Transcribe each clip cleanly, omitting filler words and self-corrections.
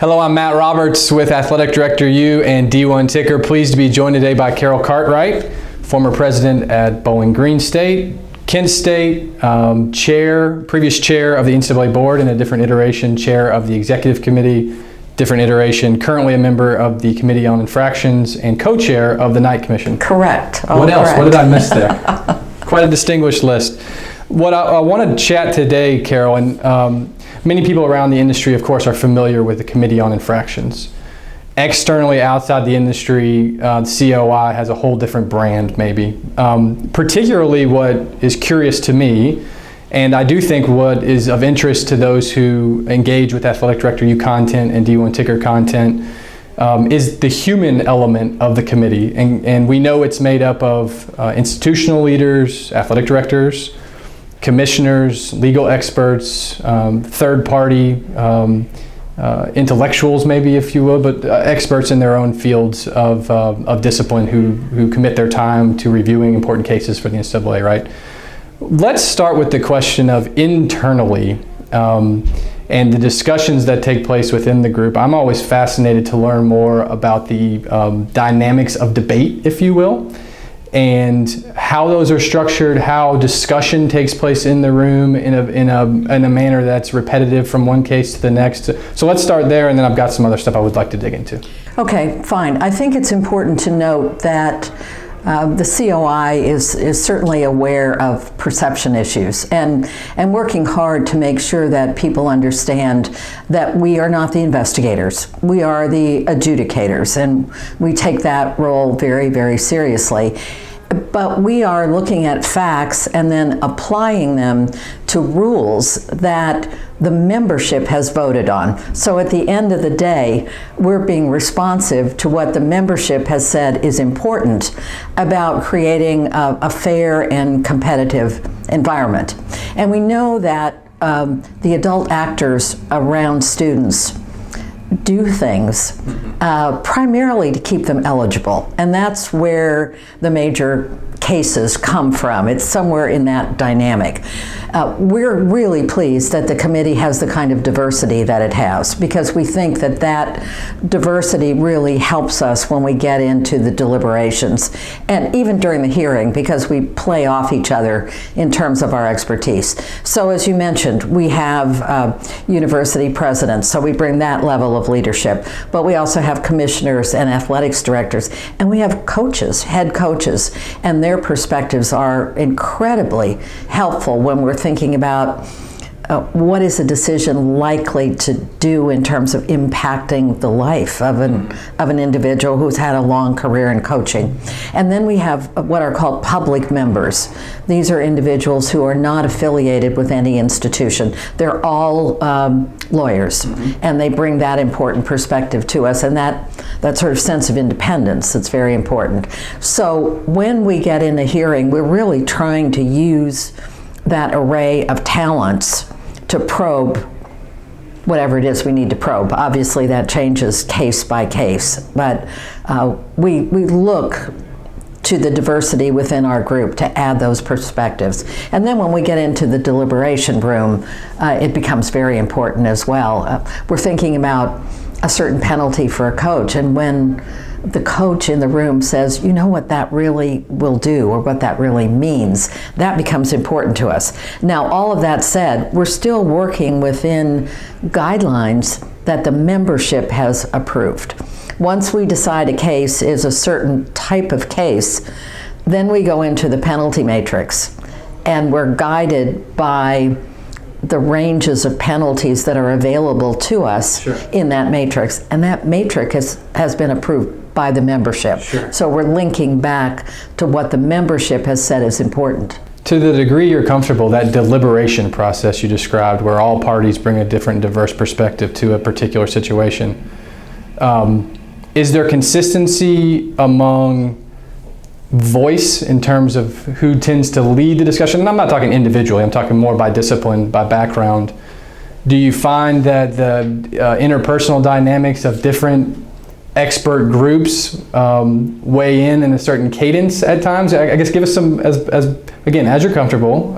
Hello, I'm Matt Roberts with Athletic Director U and D1 Ticker. Pleased to be joined today by Carol Cartwright, former president at Bowling Green State, Kent State, previous chair of the NCAA board in a different iteration, chair of the executive committee, different iteration, currently a member of the Committee on Infractions and co-chair of the Knight Commission. Correct. What else? Correct. What did I miss there? Quite a distinguished list. What I want to chat today, Carol, and many people around the industry, of course, are familiar with the Committee on Infractions. Externally, outside the industry, COI has a whole different brand, maybe. Particularly what is curious to me, and I do think what is of interest to those who engage with Athletic Director U content and D1 Ticker content, is the human element of the committee. And we know it's made up of institutional leaders, athletic directors, commissioners, legal experts, third-party intellectuals, maybe, if you will, but experts in their own fields of discipline who commit their time to reviewing important cases for the NCAA, right? Let's start with the question of internally and the discussions that take place within the group. I'm always fascinated to learn more about the dynamics of debate, if you will, and how those are structured, how discussion takes place in the room in a manner that's repetitive from one case to the next. So let's start there, and then I've got some other stuff I would like to dig into. Okay, fine. I think it's important to note that the COI is certainly aware of perception issues and working hard to make sure that people understand that we are not the investigators. We are the adjudicators, and we take that role very, very seriously. But we are looking at facts and then applying them to rules that the membership has voted on. So at the end of the day, we're being responsive to what the membership has said is important about creating a fair and competitive environment. And we know that the adult actors around students do things primarily to keep them eligible, and that's where the major cases come from. It's somewhere in that dynamic. We're really pleased that the committee has the kind of diversity that it has, because we think that that diversity really helps us when we get into the deliberations and even during the hearing, because we play off each other in terms of our expertise. So as you mentioned, we have university presidents, so we bring that level of leadership, but we also have commissioners and athletics directors, and we have coaches, head coaches, and their perspectives are incredibly helpful when we're thinking about what is a decision likely to do in terms of impacting the life of an individual who's had a long career in coaching. And then we have what are called public members. These are individuals who are not affiliated with any institution. They're all lawyers, and they bring that important perspective to us, and that sort of sense of independence that's very important. So when we get in a hearing, we're really trying to use that array of talents to probe whatever it is we need to probe. Obviously that changes case by case, but we look to the diversity within our group to add those perspectives. And then when we get into the deliberation room, it becomes very important as well. We're thinking about a certain penalty for a coach, and when the coach in the room says, you know what that really will do, or what that really means, that becomes important to us. Now, all of that said, we're still working within guidelines that the membership has approved. Once we decide a case is a certain type of case, then we go into the penalty matrix, and we're guided by the ranges of penalties that are available to us in that matrix, and that matrix has been approved by the membership. So we're linking back to what the membership has said is important. To the degree you're comfortable, that deliberation process you described, where all parties bring a different diverse perspective to a particular situation, is there consistency among voice in terms of who tends to lead the discussion? And I'm not talking individually, I'm talking more by discipline, by background. Do you find that the interpersonal dynamics of different expert groups weigh in a certain cadence at times? I guess give us some, as you're comfortable,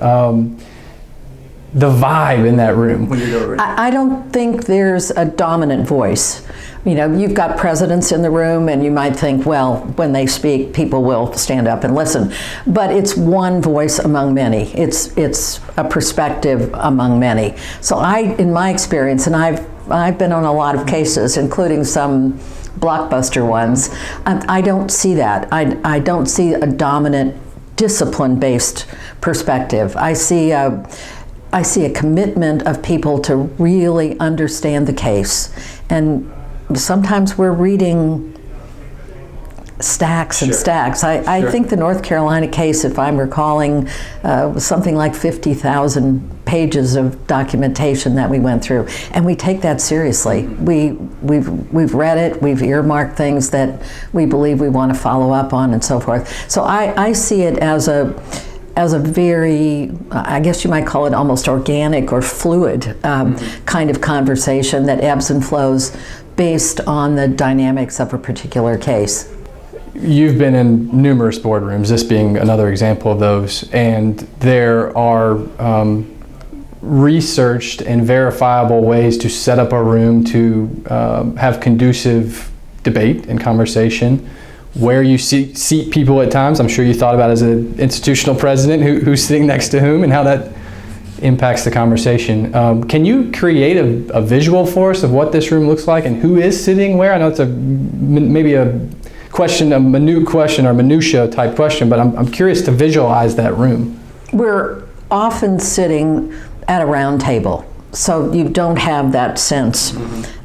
the vibe in that room? I don't think there's a dominant voice. You know, you've got presidents in the room, and you might think, well, when they speak, people will stand up and listen. But it's one voice among many. It's a perspective among many. So in my experience, and I've been on a lot of cases, including some blockbuster ones, I don't see that. I don't see a dominant discipline-based perspective. I see a commitment of people to really understand the case. And sometimes we're reading stacks and stacks. I think the North Carolina case, if I'm recalling, was something like 50,000 pages of documentation that we went through, and we take that seriously. We've read it, we've earmarked things that we believe we want to follow up on, and so forth. So I see it as a very, I guess you might call it almost organic or fluid kind of conversation that ebbs and flows based on the dynamics of a particular case. You've been in numerous boardrooms, this being another example of those, and there are researched and verifiable ways to set up a room to have conducive debate and conversation, where you seat people at times. I'm sure you thought about as an institutional president who's sitting next to whom and how that impacts the conversation. Can you create a visual for us of what this room looks like and who is sitting where? I know it's maybe a minute question or minutia type question, but I'm curious to visualize that room. We're often sitting at a round table, so you don't have that sense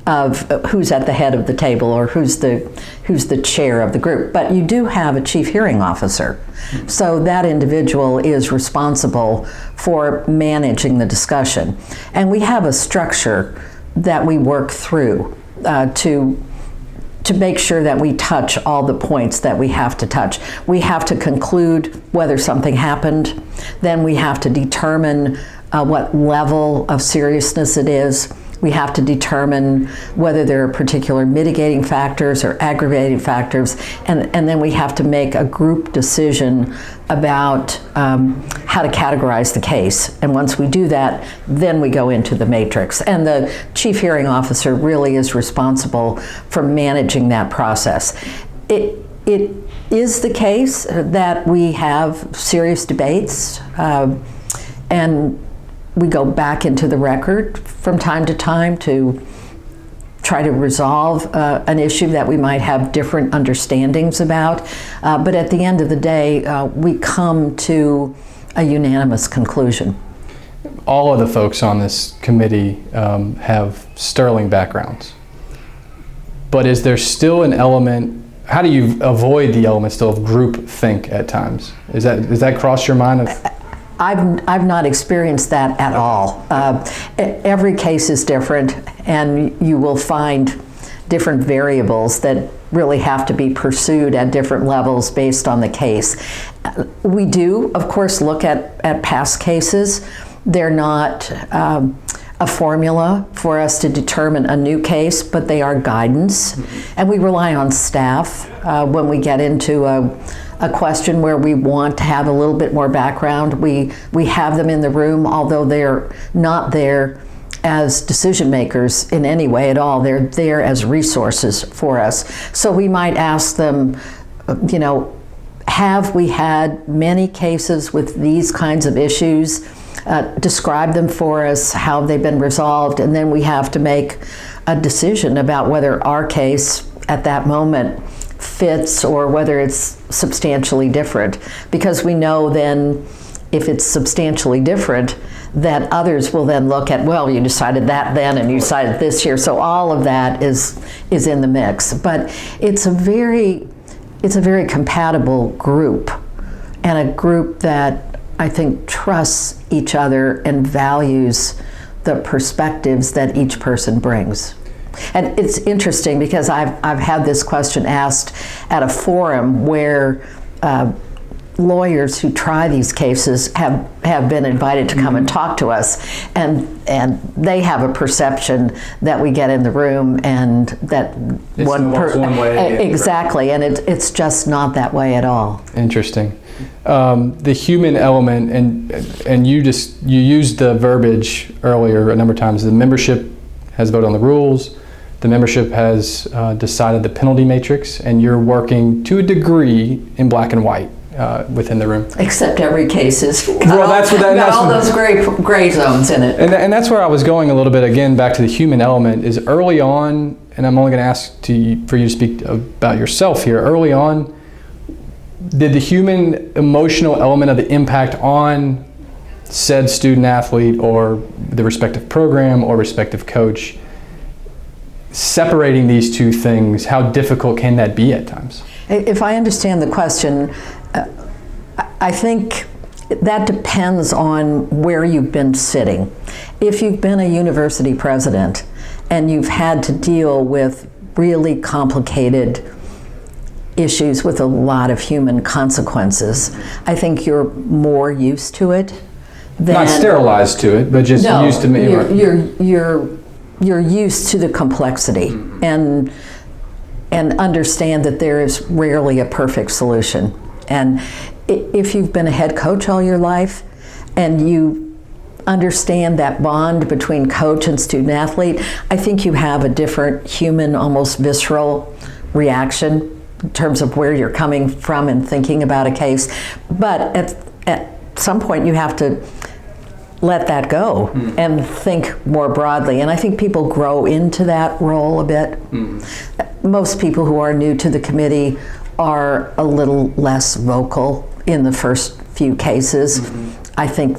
of who's at the head of the table or who's the chair of the group. But you do have a chief hearing officer. So that individual is responsible for managing the discussion. And we have a structure that we work through to make sure that we touch all the points that we have to touch. We have to conclude whether something happened, then we have to determine what level of seriousness it is. We have to determine whether there are particular mitigating factors or aggravating factors, and then we have to make a group decision about how to categorize the case. And once we do that, then we go into the matrix. And the chief hearing officer really is responsible for managing that process. It is the case that we have serious debates, and we go back into the record from time to time to try to resolve an issue that we might have different understandings about. But at the end of the day, we come to a unanimous conclusion. All of the folks on this committee have sterling backgrounds. But is there still an element, how do you avoid the element still of groupthink at times? Does that cross your mind? I've not experienced that at all. Every case is different, and you will find different variables that really have to be pursued at different levels based on the case. We do, of course, look at past cases. They're not a formula for us to determine a new case, but they are guidance. And we rely on staff when we get into a question where we want to have a little bit more background. We have them in the room, although they're not there as decision makers in any way at all. They're there as resources for us. So we might ask them, have we had many cases with these kinds of issues? Describe them for us, how they've been resolved, and then we have to make a decision about whether our case at that moment fits or whether it's substantially different, because we know then if it's substantially different that others will then look at, well, you decided that then and you decided this here, so all of that is in the mix. But it's a very compatible group, and a group that I think trusts each other and values the perspectives that each person brings. And it's interesting because I've had this question asked at a forum where lawyers who try these cases have been invited to come and talk to us, and they have a perception that we get in the room and that one way exactly, and it's just not that way at all. Interesting. the human element, and you used the verbiage earlier a number of times. The membership has voted on the rules. The membership has decided the penalty matrix, and you're working to a degree in black and white within the room. Except every case is got all those gray zones in it. And that's where I was going a little bit, again, back to the human element, is early on, and I'm only going to ask for you to speak about yourself here. Early on, did the human emotional element of the impact on said student athlete or the respective program or respective coach, separating these two things, how difficult can that be at times? If I understand the question, I think that depends on where you've been sitting. If you've been a university president and you've had to deal with really complicated issues with a lot of human consequences, I think you're more used to it. Not sterilized to it, but just used to it. You're used to the complexity and understand that there is rarely a perfect solution. And if you've been a head coach all your life and you understand that bond between coach and student athlete, I think you have a different human, almost visceral reaction in terms of where you're coming from and thinking about a case. But at some point you have to let that go and think more broadly. And I think people grow into that role a bit. Most people who are new to the committee are a little less vocal in the first few cases. I think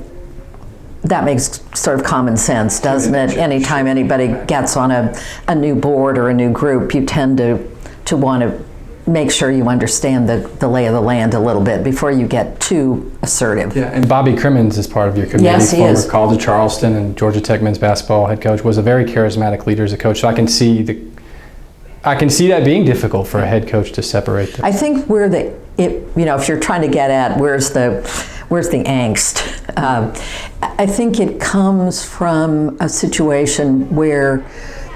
that makes sort of common sense, doesn't it? Anytime anybody gets on a new board or a new group, you tend to want to make sure you understand the lay of the land a little bit before you get too assertive. Yeah, and Bobby Crimmins is part of your committee. Yes, he is. Former College of Charleston and Georgia Tech men's basketball head coach, was a very charismatic leader as a coach. So I can see that being difficult for a head coach to separate them. I think if you're trying to get at where's the angst, I think it comes from a situation where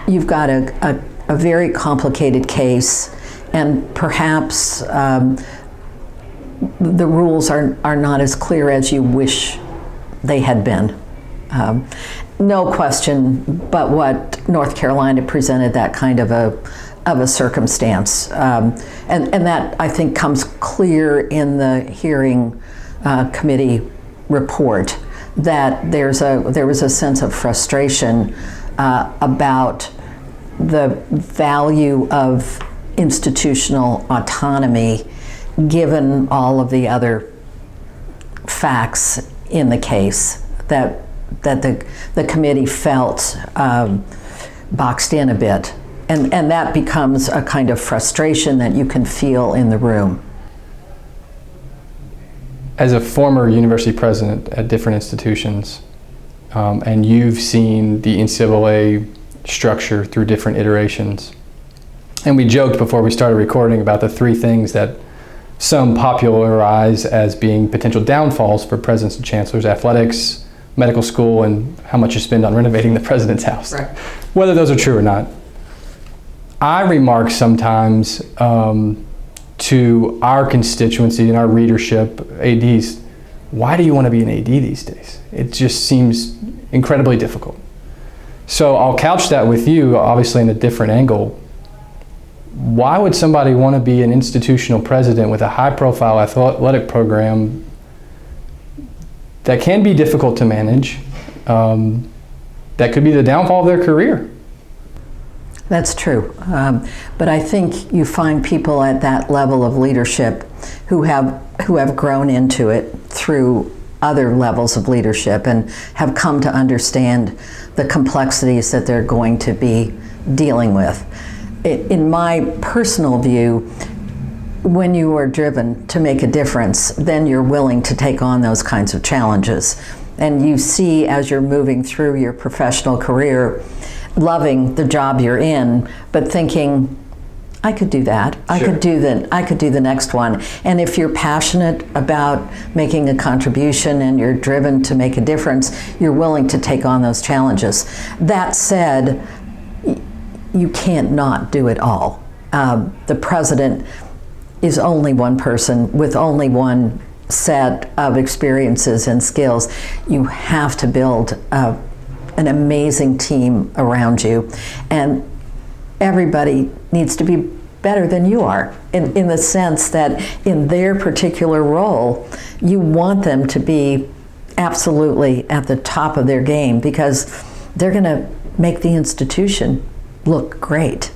you've got a very complicated case, and perhaps the rules are not as clear as you wish they had been. No question but what North Carolina presented that kind of a circumstance. And that, I think, comes clear in the hearing committee report, that there was a sense of frustration about the value of institutional autonomy given all of the other facts in the case that the committee felt boxed in a bit. And that becomes a kind of frustration that you can feel in the room. As a former university president at different institutions, and you've seen the NCAA structure through different iterations, and we joked before we started recording about the three things that some popularize as being potential downfalls for presidents and chancellors: athletics, medical school, and how much you spend on renovating the president's house. Right. Whether those are true or not, I remark sometimes to our constituency and our readership, ADs, why do you want to be an AD these days? It just seems incredibly difficult. So I'll couch that with you, obviously in a different angle. Why would somebody want to be an institutional president with a high-profile athletic program that can be difficult to manage, that could be the downfall of their career? That's true. But I think you find people at that level of leadership who have grown into it through other levels of leadership and have come to understand the complexities that they're going to be dealing with. In my personal view, when you are driven to make a difference, then you're willing to take on those kinds of challenges. And you see, as you're moving through your professional career, loving the job you're in, but thinking, I could do that. I could do the next one. And if you're passionate about making a contribution and you're driven to make a difference, you're willing to take on those challenges. That said, you can't not do it all. The president is only one person with only one set of experiences and skills, you have to build an amazing team around you. And everybody needs to be better than you are in the sense that in their particular role, you want them to be absolutely at the top of their game because they're going to make the institution look great.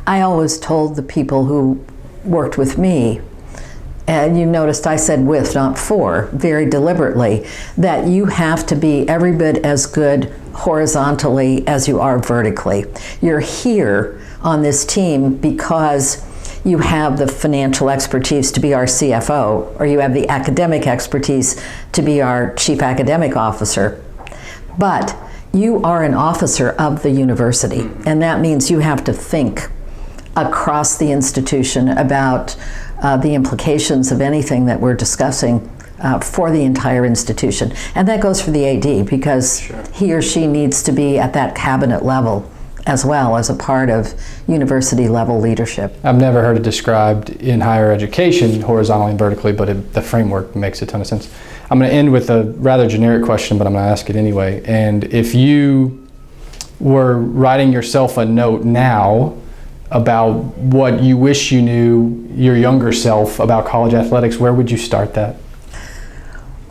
I always told the people who worked with me, and you noticed I said with, not for, very deliberately, that you have to be every bit as good horizontally as you are vertically. You're here on this team because you have the financial expertise to be our CFO, or you have the academic expertise to be our chief academic officer. But you are an officer of the university, and that means you have to think across the institution about the implications of anything that we're discussing for the entire institution. And that goes for the AD because he or she needs to be at that cabinet level as well as a part of university level leadership. I've never heard it described in higher education horizontally and vertically, but the framework makes a ton of sense. I'm going to end with a rather generic question, but I'm going to ask it anyway. And if you were writing yourself a note now about what you wish you knew your younger self about college athletics, where would you start that?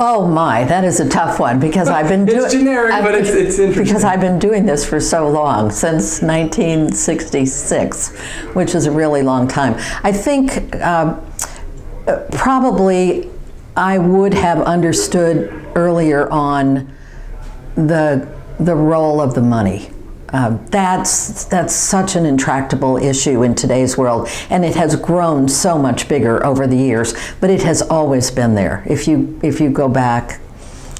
Oh my, that is a tough one because I've been doing. It's generic, but it's interesting. Because I've been doing this for so long, since 1966, which is a really long time. I think probably I would have understood earlier on the role of the money. That's such an intractable issue in today's world, and it has grown so much bigger over the years, but it has always been there. If you go back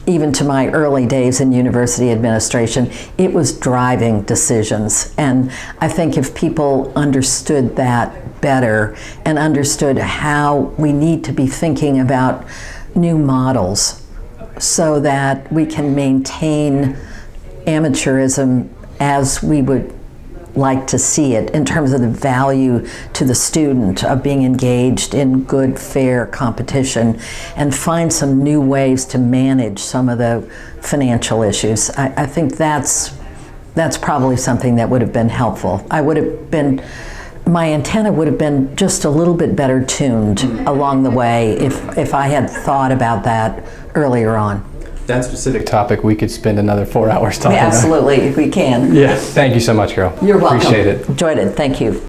even to my early days in university administration, it was driving decisions. And I think if people understood that better and understood how we need to be thinking about new models so that we can maintain amateurism as we would like to see it in terms of the value to the student of being engaged in good, fair competition, and find some new ways to manage some of the financial issues. I think that's probably something that would have been helpful. My antenna would have been just a little bit better tuned along the way if I had thought about that earlier on. That specific topic, we could spend another 4 hours talking Absolutely, if we can. about. Yeah, thank you so much, Carol. You're welcome. Appreciate it. Enjoyed it, thank you.